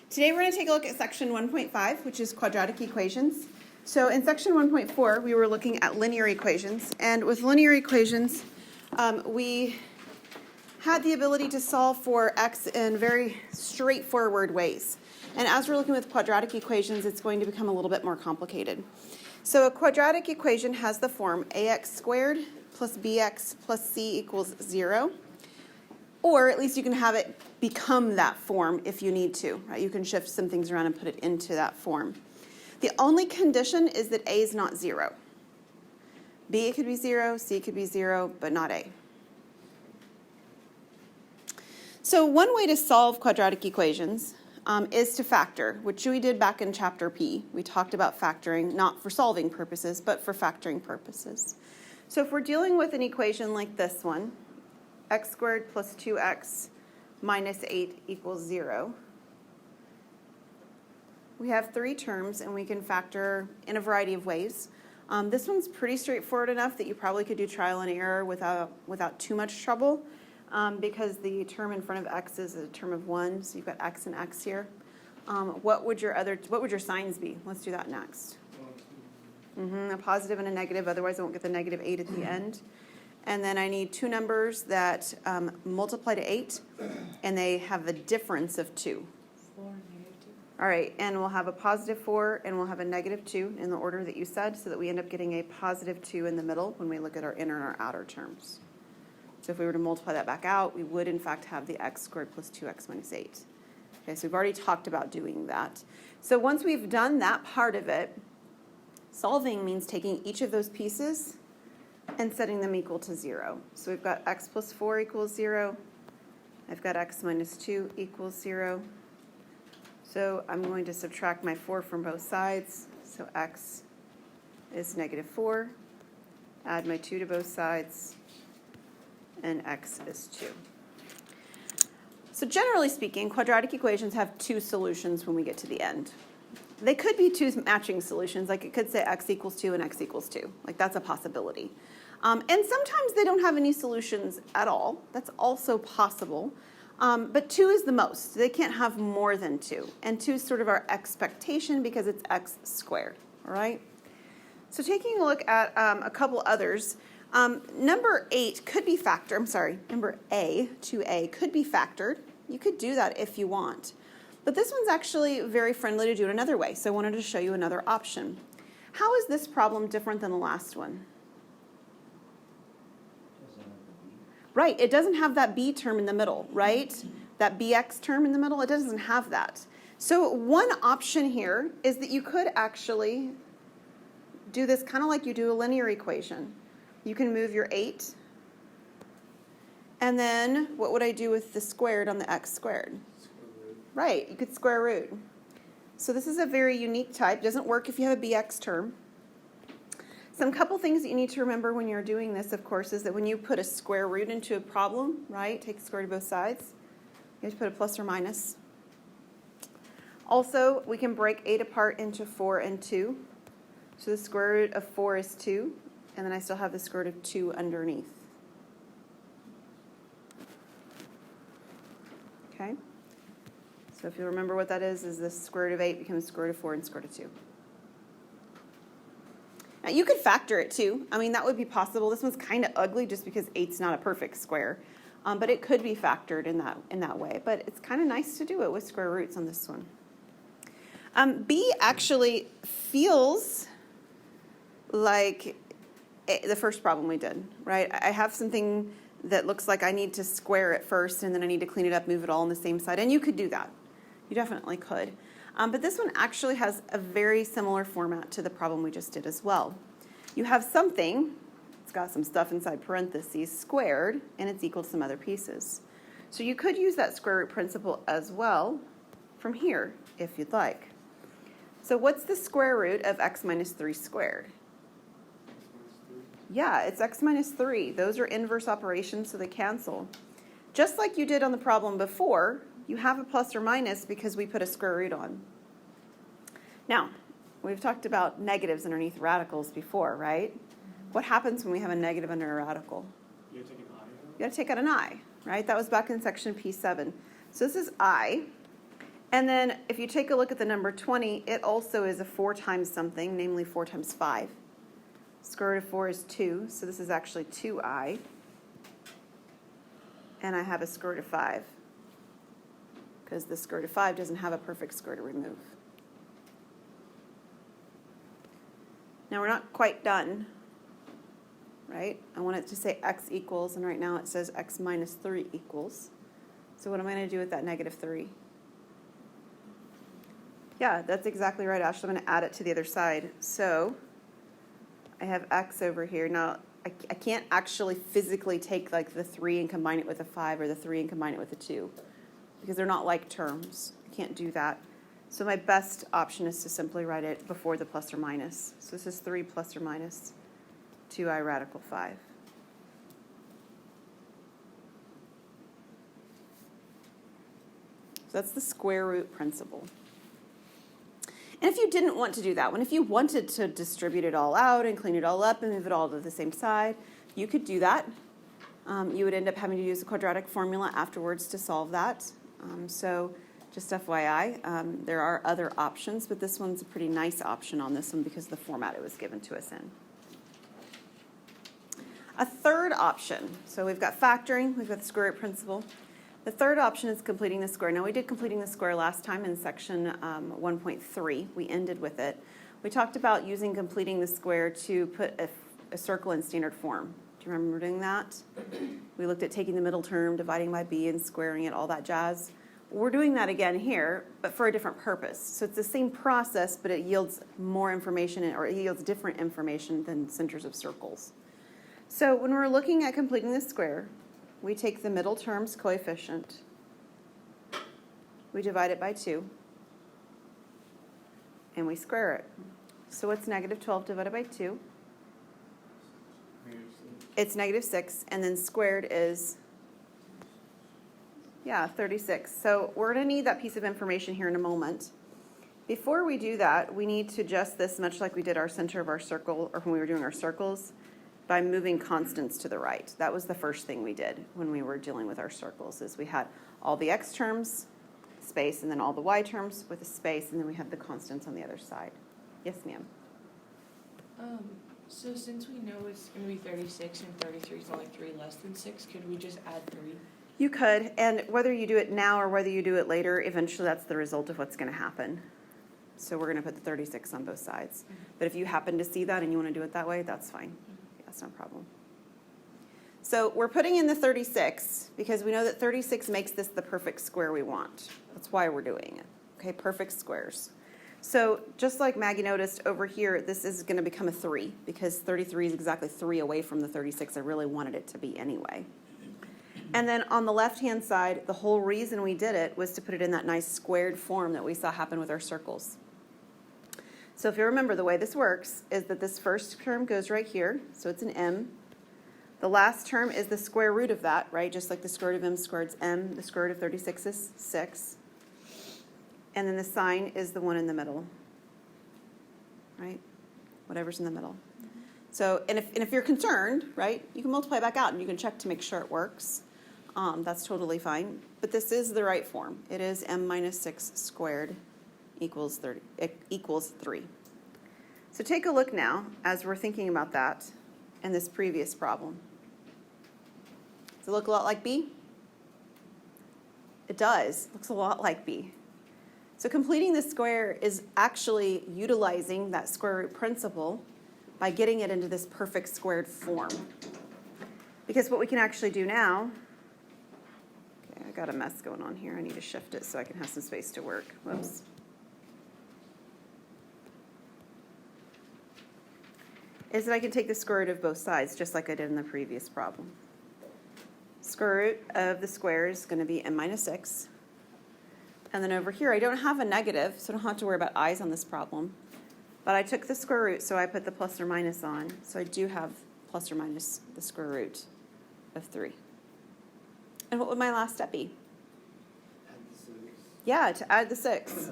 Today we're going to take a look at section 1.5, which is quadratic equations. So in section 1.4, we were looking at linear equations. And with linear equations, we had the ability to solve for x in very straightforward ways. And as we're looking with quadratic equations, it's going to become a little bit more complicated. So a quadratic equation has the form ax squared plus bx plus c equals 0. Or at least you can have it become that form if you need to, right? You can shift some things around and put it into that form. The only condition is that a is not 0. B could be 0, c could be 0, but not a. So one way to solve quadratic equations is to factor, which we did back in chapter P. We talked about factoring, not for solving purposes, but for factoring purposes. So if we're dealing with an equation like this one, x squared plus 2x minus 8 equals 0. We have three terms, and we can factor in a variety of ways. This one's pretty straightforward enough that you probably could do trial and error without too much trouble, because the term in front of x is a term of 1, so you've got x and x here. What would your signs be? Let's do that next. A positive and a negative, otherwise I won't get the negative 8 at the end. And then I need two numbers that multiply to 8, and they have a difference of 2. 4 and negative 2. All right, and we'll have a positive 4, and we'll have a negative 2 in the order that you said, so that we end up getting a positive 2 in the middle when we look at our inner and our outer terms. So if we were to multiply that back out, we would in fact have the x squared plus 2x minus 8. Okay, so we've already talked about doing that. So once we've done that part of it, solving means taking each of those pieces and setting them equal to 0. So we've got x plus 4 equals 0. I've got x minus 2 equals 0. So I'm going to subtract my 4 from both sides. So x is negative 4. Add my 2 to both sides. And x is 2. So generally speaking, quadratic equations have two solutions when we get to the end. They could be two matching solutions, like it could say x equals 2 and x equals 2. Like that's a possibility. And sometimes they don't have any solutions at all. That's also possible. But 2 is the most. They can't have more than 2. And 2 is sort of our expectation because it's x squared, all right? So taking a look at a couple others, number 8 could be factored. Number A, 2a, could be factored. You could do that if you want. But this one's actually very friendly to do it another way, so I wanted to show you another option. How is this problem different than the last one? Right, it doesn't have that b term in the middle, right? That bx term in the middle, it doesn't have that. So one option here is that you could actually do this kind of like you do a linear equation. You can move your 8, and then what would I do with the squared on the x squared? Right, you could square root. So this is a very unique type. Doesn't work if you have a bx term. Some couple things that you need to remember when you're doing this, of course, is that when you put a square root into a problem, right, take the square root of both sides, you have to put a plus or minus. Also, we can break 8 apart into 4 and 2. So the square root of 4 is 2, and then I still have the square root of 2 underneath. Okay? So if you remember what that is the square root of 8 becomes square root of 4 and square root of 2. Now you could factor it too. I mean, that would be possible. This one's kind of ugly just because 8's not a perfect square. But it could be factored in that way. But it's kind of nice to do it with square roots on this one. B actually feels like the first problem we did, right? I have something that looks like I need to square it first, and then I need to clean it up, move it all on the same side. And you could do that. You definitely could. But this one actually has a very similar format to the problem we just did as well. You have something, it's got some stuff inside parentheses, squared, and it's equal to some other pieces. So you could use that square root principle as well from here, if you'd like. So what's the square root of x minus 3 squared? Yeah, it's x minus 3. Those are inverse operations, so they cancel. Just like you did on the problem before, you have a plus or minus because we put a square root on. Now, we've talked about negatives underneath radicals before, right? What happens when we have a negative under a radical? You take an I. You got to take out an I, right? That was back in section P7. So this is I. And then if you take a look at the number 20, it also is a 4 times something, namely 4 times 5. Square root of 4 is 2, so this is actually 2i. And I have a square root of 5, because the square root of 5 doesn't have a perfect square to remove. Now we're not quite done, right? I want it to say x equals, and right now it says x minus 3 equals. So what am I going to do with that negative 3? Yeah, that's exactly right, Ashley. I'm going to add it to the other side. So I have x over here. Now, I can't actually physically take like the 3 and combine it with a 5 or the 3 and combine it with a 2 because they're not like terms. I can't do that. So my best option is to simply write it before the plus or minus. So this is 3 plus or minus 2i radical 5. So that's the square root principle. And if you didn't want to do that one, if you wanted to distribute it all out and clean it all up and move it all to the same side, you could do that. You would end up having to use the quadratic formula afterwards to solve that. So just FYI, there are other options, but this one's a pretty nice option on this one because of the format it was given to us in. A third option, so we've got factoring, we've got the square root principle. The third option is completing the square. Now, we did completing the square last time in section 1.3. We ended with it. We talked about using completing the square to put a circle in standard form. Do you remember doing that? We looked at taking the middle term, dividing by b, and squaring it, all that jazz. We're doing that again here, but for a different purpose. So it's the same process, but it yields more information, or it yields different information than centers of circles. So when we're looking at completing the square, we take the middle term's coefficient, we divide it by 2, and we square it. So what's negative 12 divided by 2? It's negative 6, and then squared is, 36. So we're going to need that piece of information here in a moment. Before we do that, we need to adjust this much like we did our center of our circle, or when we were doing our circles, by moving constants to the right. That was the first thing we did when we were dealing with our circles, is we had all the x terms, space, and then all the y terms with a space, and then we have the constants on the other side. Yes, ma'am? So since we know it's going to be 36 and 33 is only 3 less than 6, could we just add 3? You could, and whether you do it now or whether you do it later, eventually that's the result of what's going to happen. So we're going to put the 36 on both sides. Mm-hmm. But if you happen to see that and you want to do it that way, that's fine. That's no problem. So we're putting in the 36 because we know that 36 makes this the perfect square we want. That's why we're doing it. Okay, perfect squares. So just like Maggie noticed over here, this is going to become a 3 because 33 is exactly 3 away from the 36 I really wanted it to be anyway. And then on the left-hand side, the whole reason we did it was to put it in that nice squared form that we saw happen with our circles. So if you remember, the way this works is that this first term goes right here, so it's an m. The last term is the square root of that, right? Just like the square root of m squared is m, the square root of 36 is 6. And then the sign is the one in the middle, right? Whatever's in the middle. So, and if you're concerned, right, you can multiply back out and you can check to make sure it works. That's totally fine. But this is the right form. It is m minus 6 squared equals 3. So take a look now as we're thinking about that in this previous problem. Does it look a lot like B? It does. It looks a lot like B. So completing the square is actually utilizing that square root principle by getting it into this perfect squared form. Because what we can actually do now, okay, I got a mess going on here. I need to shift it so I can have some space to work. Whoops. Is that I can take the square root of both sides, just like I did in the previous problem. Square root of the square is going to be m minus 6. And then over here, I don't have a negative, so I don't have to worry about i's on this problem. But I took the square root, so I put the plus or minus on. So I do have plus or minus the square root of 3. And what would my last step be? Add the 6. Yeah, to add the 6.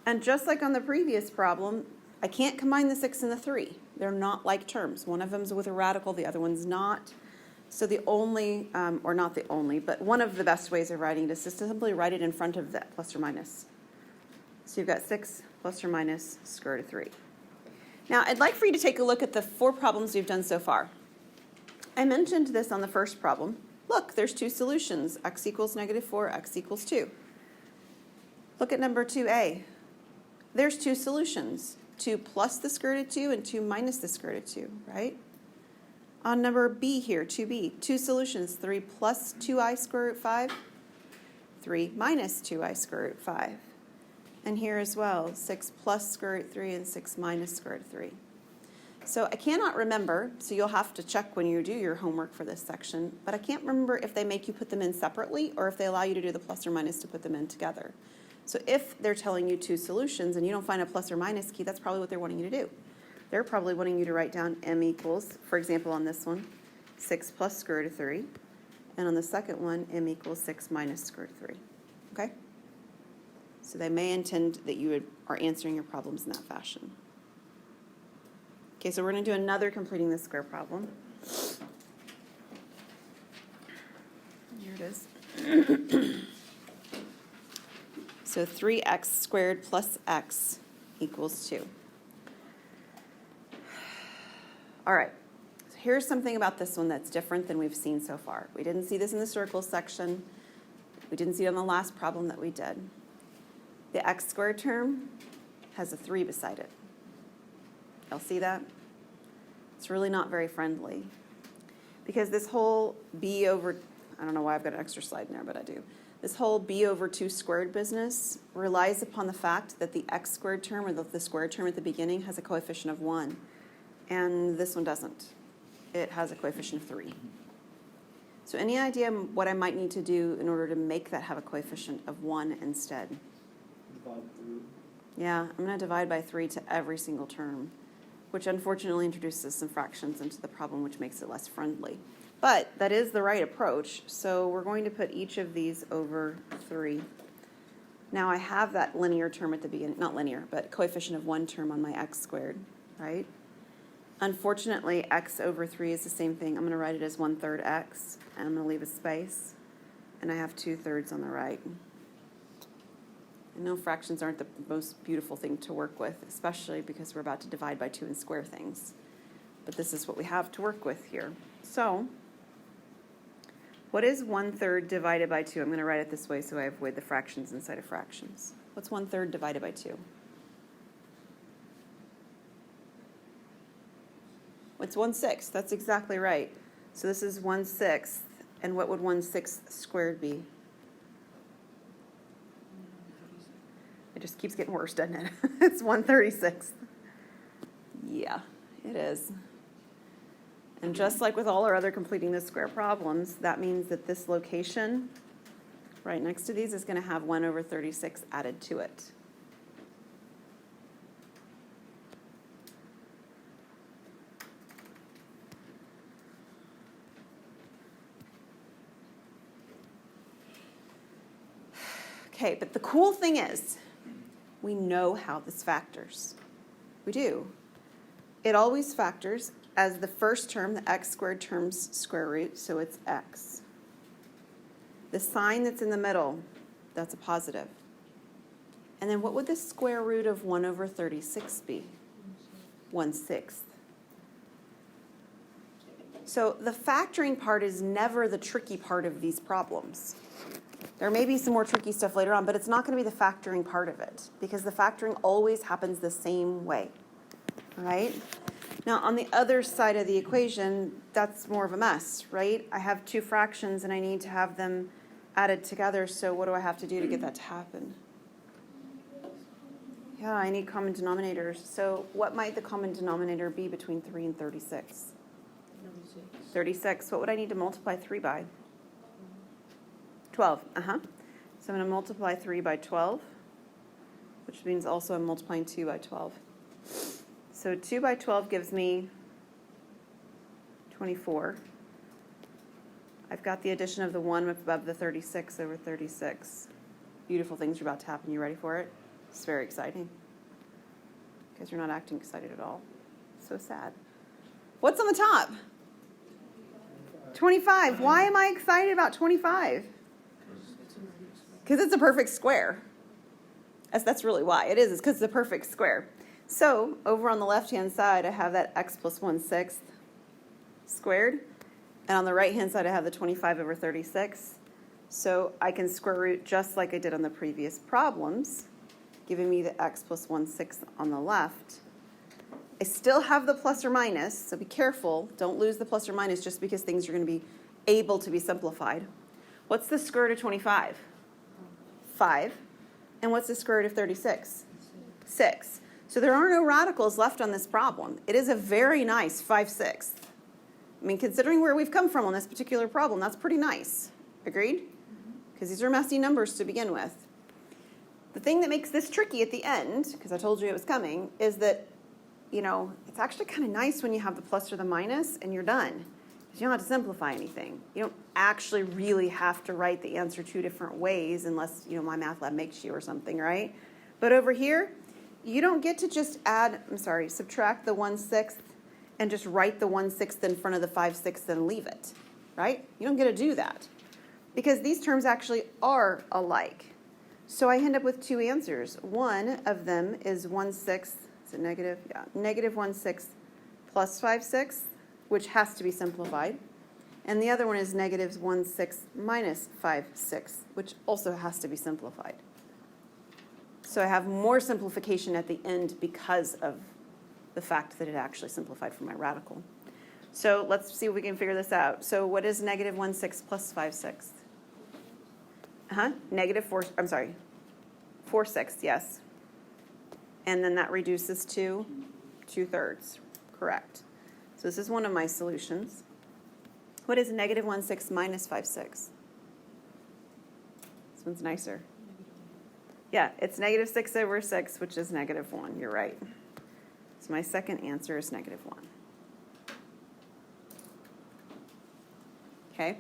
And just like on the previous problem, I can't combine the 6 and the 3. They're not like terms. One of them's with a radical, the other one's not. So the only, or not the only, but one of the best ways of writing it is to simply write it in front of that plus or minus. So you've got 6 plus or minus square root of 3. Now, I'd like for you to take a look at the 4 problems we've done so far. I mentioned this on the first problem. Look, there's 2 solutions, x equals -4, x equals 2. Look at number 2a. There's 2 solutions, 2 plus the square root of 2 and 2 minus the square root of 2, right? On number b here, 2b, 2 solutions, 3 plus 2i square root 5, 3 minus 2i square root 5. And here as well, 6 plus square root 3 and 6 minus square root 3. So I cannot remember, so you'll have to check when you do your homework for this section, but I can't remember if they make you put them in separately or if they allow you to do the plus or minus to put them in together. So if they're telling you 2 solutions and you don't find a plus or minus key, that's probably what they're wanting you to do. They're probably wanting you to write down m equals, for example, on this one, 6 plus square root of 3. And on the second one, m equals 6 minus square root of 3. Okay? So they may intend that you are answering your problems in that fashion. Okay, so we're going to do another completing the square problem. Here it is. So 3x squared plus x equals 2. All right, so here's something about this one that's different than we've seen so far. We didn't see this in the circle section. We didn't see it on the last problem that we did. The x squared term has a 3 beside it. Y'all see that? It's really not very friendly. Because this whole b over, I don't know why I've got an extra slide in there, but I do. This whole b over 2 squared business relies upon the fact that the x squared term, or the squared term at the beginning, has a coefficient of 1. And this one doesn't. It has a coefficient of 3. So any idea what I might need to do in order to make that have a coefficient of 1 instead? Divide through. Yeah, I'm going to divide by 3 to every single term, which unfortunately introduces some fractions into the problem, which makes it less friendly. But that is the right approach, so we're going to put each of these over 3. Now I have that linear term at the beginning, not linear, but coefficient of 1 term on my x squared, right? Unfortunately, x over 3 is the same thing. I'm going to write it as 1/3 x, and I'm going to leave a space, and I have 2/3 on the right. I know fractions aren't the most beautiful thing to work with, especially because we're about to divide by 2 and square things. But this is what we have to work with here. So, what is 1/3 divided by 2? I'm going to write it this way so I avoid the fractions inside of fractions. What's 1/3 divided by 2? It's 1/6. That's exactly right. So this is 1/6. And what would 1/6 squared be? It just keeps getting worse, doesn't it? It's 1/36. Yeah, it is. And just like with all our other completing the square problems, that means that this location right next to these is going to have 1/36 added to it. Okay, but the cool thing is, we know how this factors. We do. It always factors as the first term, the x squared term's square root, so it's x. The sign that's in the middle, that's a positive. And then what would the square root of 1/36 be? 1/6. So the factoring part is never the tricky part of these problems. There may be some more tricky stuff later on, but it's not going to be the factoring part of it, because the factoring always happens the same way, right? Now, on the other side of the equation, that's more of a mess, right? I have 2 fractions, and I need to have them added together, so what do I have to do to get that to happen? Yeah, I need common denominators. So what might the common denominator be between 3 and 36? 36. What would I need to multiply 3 by? 12. So I'm going to multiply 3 by 12, which means also I'm multiplying 2 by 12. So 2 by 12 gives me 24. I've got the addition of the 1 above the 36 over 36. Beautiful things are about to happen. You ready for it? It's very exciting. Because you're not acting excited at all. So sad. What's on the top? 25. Why am I excited about 25? Because it's a perfect square. That's really why. It is. It's because it's a perfect square. So over on the left-hand side, I have that x plus 1/6 squared. And on the right-hand side, I have the 25 over 36. So I can square root just like I did on the previous problems, giving me the x plus 1/6 on the left. I still have the plus or minus, so be careful. Don't lose the plus or minus just because things are going to be able to be simplified. What's the square root of 25? 5. And what's the square root of 36? 6. So there are no radicals left on this problem. It is a very nice 5/6. I mean, considering where we've come from on this particular problem, that's pretty nice. Agreed? Because these are messy numbers to begin with. The thing that makes this tricky at the end, because I told you it was coming, is that, it's actually kind of nice when you have the plus or the minus and you're done. Because you don't have to simplify anything. You don't actually really have to write the answer two different ways unless, my math lab makes you or something, right? But over here, you don't get to just subtract the 1/6 and just write the 1/6 in front of the 5/6 and leave it, right? You don't get to do that because these terms actually are alike. So I end up with two answers. One of them is 1/6, is it negative? Yeah, negative 1/6 plus 5/6, which has to be simplified. And the other one is negative 1/6 minus 5/6, which also has to be simplified. So I have more simplification at the end because of the fact that it actually simplified for my radical. So let's see if we can figure this out. So what is negative 1/6 plus 5/6? Negative 4/6, yes. And then that reduces to 2/3, correct. So this is one of my solutions. What is negative 1/6 minus 5/6? This one's nicer. Yeah, it's negative 6 over 6, which is negative 1. You're right. So my second answer is negative 1. Okay.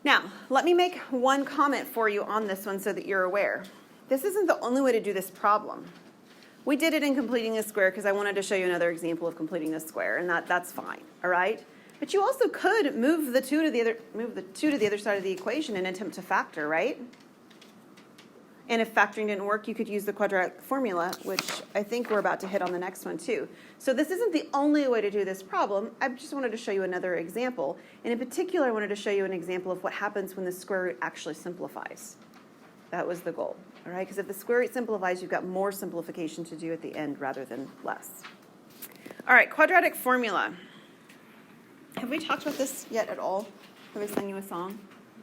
Now, let me make one comment for you on this one so that you're aware. This isn't the only way to do this problem. We did it in completing a square because I wanted to show you another example of completing a square, and that's fine, all right? But you also could move the 2 to the other side of the equation and attempt to factor, right? And if factoring didn't work, you could use the quadratic formula, which I think we're about to hit on the next one too. So this isn't the only way to do this problem. I just wanted to show you another example. And in particular, I wanted to show you an example of what happens when the square root actually simplifies. That was the goal, all right? Because if the square root simplifies, you've got more simplification to do at the end rather than less. All right, quadratic formula. Have we talked about this yet at all? Have I sung you a song?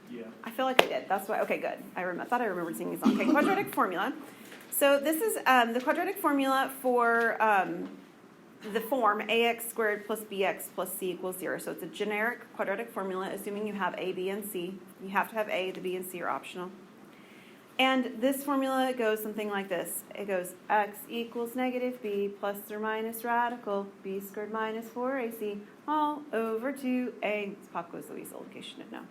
Yeah. I feel like I did. That's why. Okay, good. I thought I remembered singing the song. Okay, quadratic formula. So this is the quadratic formula for the form ax squared plus bx plus c equals 0. So it's a generic quadratic formula, assuming you have a, b, and c. You have to have a. The b and c are optional. And this formula goes something like this. It goes x equals negative b plus or minus radical b squared minus 4ac all over 2a. It's Pop Goes the Weasel, in case you didn't know.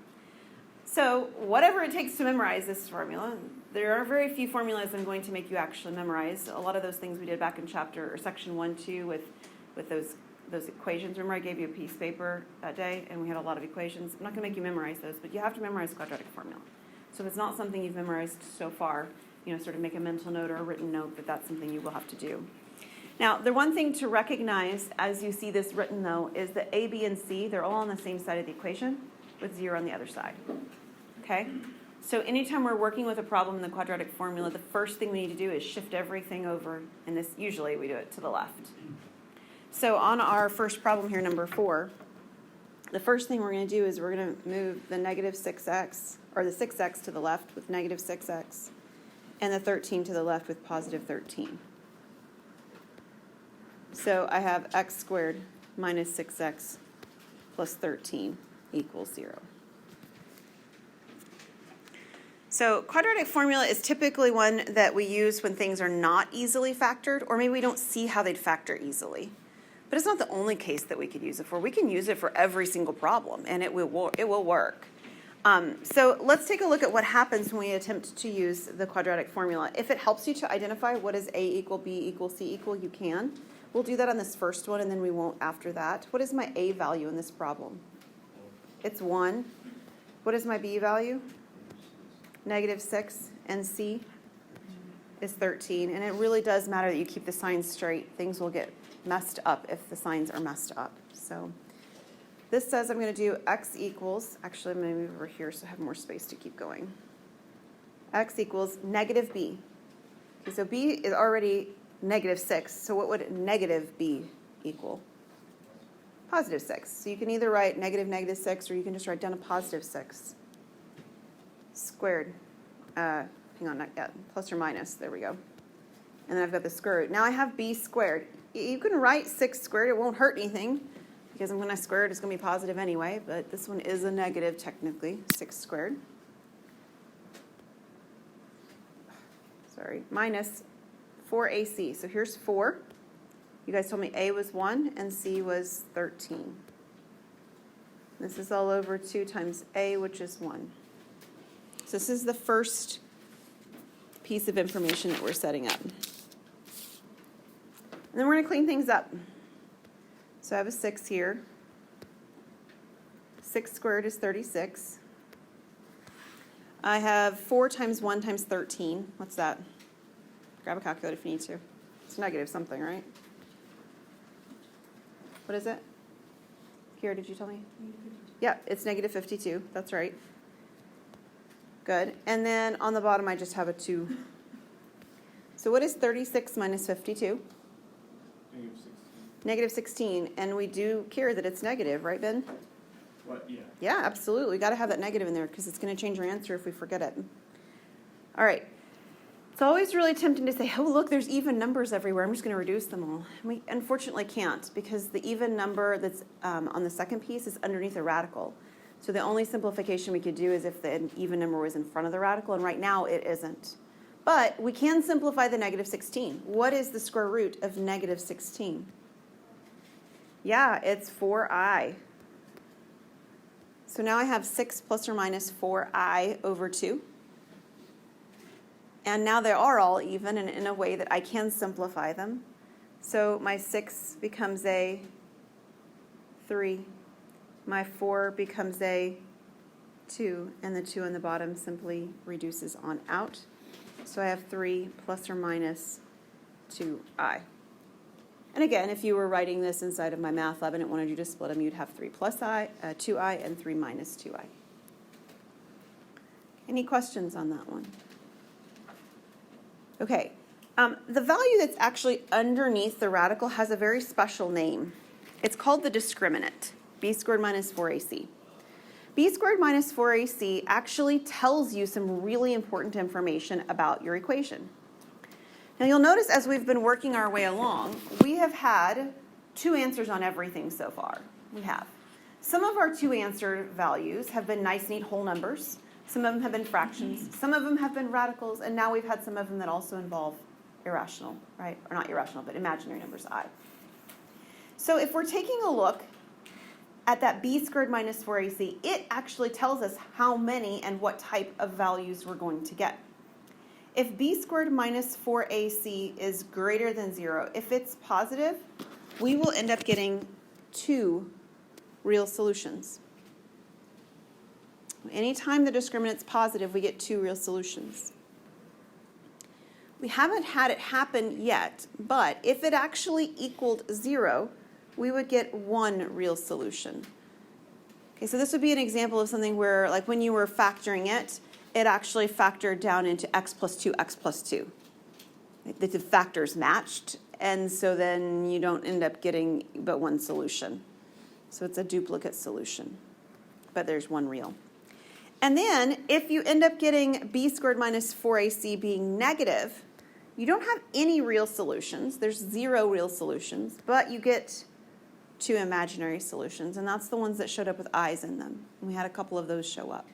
So whatever it takes to memorize this formula, there are very few formulas I'm going to make you actually memorize. A lot of those things we did back in section 1, 2 with those equations. Remember I gave you a piece of paper that day and we had a lot of equations. I'm not going to make you memorize those, but you have to memorize quadratic formula. So if it's not something you've memorized so far, sort of make a mental note or a written note that that's something you will have to do. Now, the one thing to recognize as you see this written, though, is that a, b, and c, they're all on the same side of the equation with 0 on the other side. Okay? So anytime we're working with a problem in the quadratic formula, the first thing we need to do is shift everything over, and this usually we do it to the left. So on our first problem here, number 4, the first thing we're going to do is we're going to move the negative 6x, or the 6x to the left with negative 6x, and the 13 to the left with positive 13. So I have x squared minus 6x plus 13 equals 0. So quadratic formula is typically one that we use when things are not easily factored, or maybe we don't see how they'd factor easily. But it's not the only case that we could use it for. We can use it for every single problem, and it will work. So let's take a look at what happens when we attempt to use the quadratic formula. If it helps you to identify what is a equal b equal c equal, you can. We'll do that on this first one, and then we won't after that. What is my a value in this problem? It's 1. What is my b value? Negative 6. And c is 13, and it really does matter that you keep the signs straight. Things will get messed up if the signs are messed up. So this says I'm going to do x equals, actually I'm going to move over here so I have more space to keep going. X equals negative b. Okay, so b is already negative 6, so what would negative b equal? Positive 6. So you can either write negative 6, or you can just write down a positive 6 squared. Hang on, not yet. Plus or minus. There we go. And then I've got the square root. Now I have b squared. You can write 6 squared. It won't hurt anything because when I square it, it's going to be positive anyway. But this one is a negative technically, 6 squared. Sorry, minus 4ac. So here's 4. You guys told me a was 1 and c was 13. This is all over 2 times a, which is 1. So this is the first piece of information that we're setting up. And then we're going to clean things up. So I have a 6 here. 6 squared is 36. I have 4 times 1 times 13. What's that? Grab a calculator if you need to. It's negative something, right? What is it? Kira, did you tell me? Yeah, it's negative 52. That's right. Good. And then on the bottom, I just have a 2. So what is 36 minus 52? Negative 16. Negative 16. And we do care that it's negative, right, Ben? What, yeah. Yeah, absolutely. We got to have that negative in there because it's going to change our answer if we forget it. All right. It's always really tempting to say, oh, look, there's even numbers everywhere. I'm just going to reduce them all. And we unfortunately can't because the even number that's on the second piece is underneath a radical. So the only simplification we could do is if the even number was in front of the radical, and right now it isn't. But we can simplify the negative 16. What is the square root of negative 16? Yeah, it's 4i. So now I have 6 plus or minus 4i over 2. And now they are all even and in a way that I can simplify them. So my 6 becomes a 3. My 4 becomes a 2. And the 2 on the bottom simply reduces on out. So I have 3 plus or minus 2i. And again, if you were writing this inside of my math lab and it wanted you to split them, you'd have 3 plus 2i and 3 minus 2i. Any questions on that one? Okay, the value that's actually underneath the radical has a very special name. It's called the discriminant, b squared minus 4ac. b squared minus 4ac actually tells you some really important information about your equation. Now you'll notice as we've been working our way along, we have had 2 answers on everything so far. We have. Some of our 2 answer values have been nice, neat whole numbers. Some of them have been fractions. Some of them have been radicals. And now we've had some of them that also involve irrational, right? Or not irrational, but imaginary numbers, I. So if we're taking a look at that b squared minus 4ac, it actually tells us how many and what type of values we're going to get. If b squared minus 4ac is greater than 0, if it's positive, we will end up getting 2 real solutions. Anytime the discriminant's positive, we get 2 real solutions. We haven't had it happen yet, but if it actually equaled 0, we would get 1 real solution. Okay, so this would be an example of something where, like when you were factoring it, it actually factored down into x plus 2, x plus 2. The factors matched, and so then you don't end up getting but 1 solution. So it's a duplicate solution, but there's 1 real. And then if you end up getting b squared minus 4ac being negative, you don't have any real solutions. There's 0 real solutions, but you get 2 imaginary solutions, and that's the ones that showed up with i's in them. And we had a couple of those show up.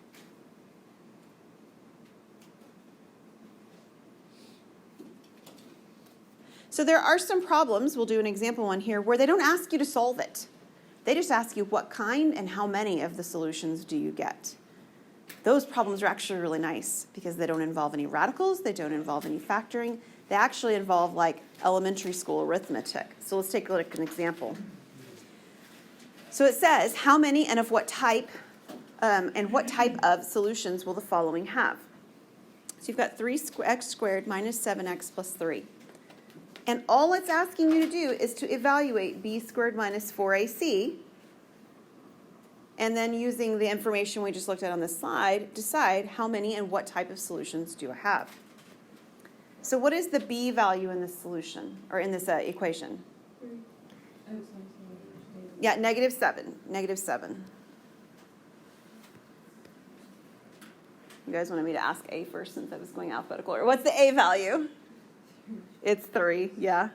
So there are some problems, we'll do an example one here, where they don't ask you to solve it. They just ask you what kind and how many of the solutions do you get. Those problems are actually really nice because they don't involve any radicals, they don't involve any factoring. They actually involve like elementary school arithmetic. So let's take a look at an example. So it says, how many and of what type of solutions will the following have? So you've got 3x squared minus 7x plus 3. And all it's asking you to do is to evaluate b squared minus 4ac, and then using the information we just looked at on this slide, decide how many and what type of solutions do I have. So what is the b value in this solution, or in this equation? Yeah, negative 7. Negative 7. You guys wanted me to ask a first since I was going alphabetical order. What's the a value? It's 3, yeah.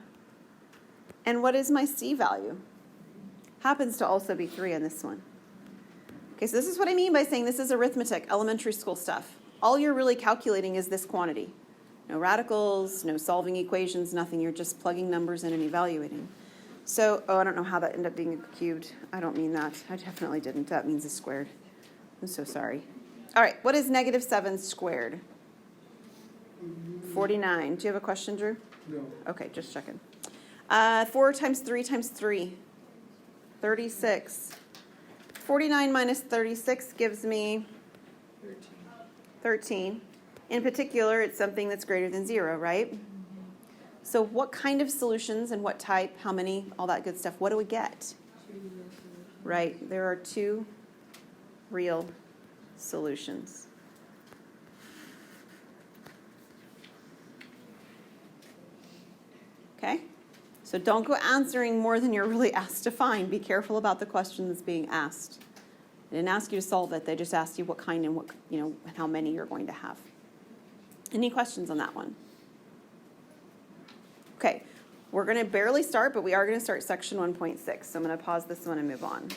And what is my c value? Happens to also be 3 on this one. Okay, so this is what I mean by saying this is arithmetic, elementary school stuff. All you're really calculating is this quantity. No radicals, no solving equations, nothing. You're just plugging numbers in and evaluating. So, I don't know how that ended up being cubed. I don't mean that. I definitely didn't. That means a squared. I'm so sorry. All right, what is negative 7 squared? 49. Do you have a question, Drew? No. Okay, just checking. 4 times 3 times 3. 36. 49 minus 36 gives me 13. In particular, it's something that's greater than 0, right? So what kind of solutions and what type, how many, all that good stuff, what do we get? Right, there are 2 real solutions. Okay? So don't go answering more than you're really asked to find. Be careful about the question that's being asked. They didn't ask you to solve it. They just asked you what kind and what, and how many you're going to have. Any questions on that one? Okay, we're going to barely start, but we are going to start section 1.6. So I'm going to pause this one and move on.